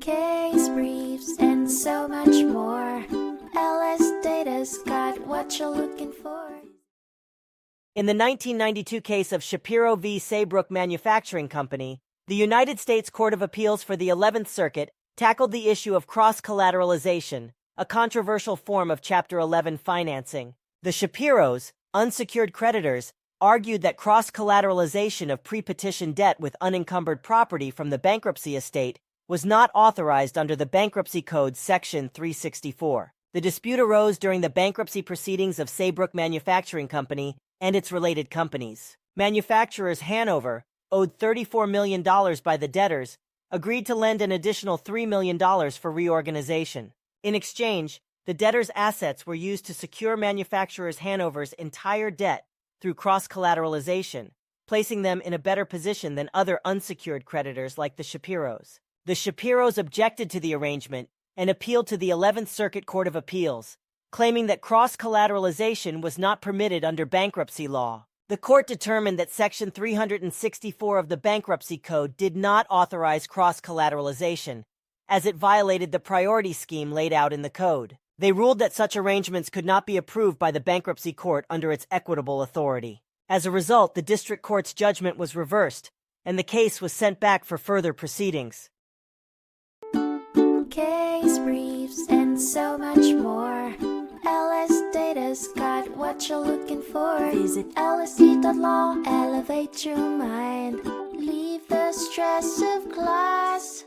case briefs, and so much more. LSData's got what you're looking for. In the 1992 case of Shapiro v. Saybrook Manufacturing Company, the United States Court of Appeals for the 11th Circuit tackled the issue of cross-collateralization, a controversial form of Chapter 11 financing. The Shapiros, unsecured creditors, argued that cross-collateralization of pre-petition debt with unencumbered property from the bankruptcy estate was not authorized under the Bankruptcy Code Section 364. The dispute arose during the bankruptcy proceedings of Saybrook Manufacturing Company and its related companies. Manufacturers Hanover, owed $34 million by the debtors, agreed to lend an additional $3 million for reorganization. In exchange, the debtors' assets were used to secure manufacturers Hanover's entire debt through cross-collateralization, placing them in a better position than other unsecured creditors like the Shapiros. The Shapiros objected to the arrangement and appealed to the 11th Circuit Court of Appeals, claiming that cross-collateralization was not permitted under bankruptcy law. The court determined that Section 364 of the Bankruptcy Code did not authorize cross-collateralization, as it violated the priority scheme laid out in the code. They ruled that such arrangements could not be approved by the bankruptcy court under its equitable authority. As a result, the district court's judgment was reversed, and the case was sent back for further proceedings. Case briefs, and so much more. LSData's got what you're looking for. Visit lsd.law, elevate your mind. Leave the stress of class.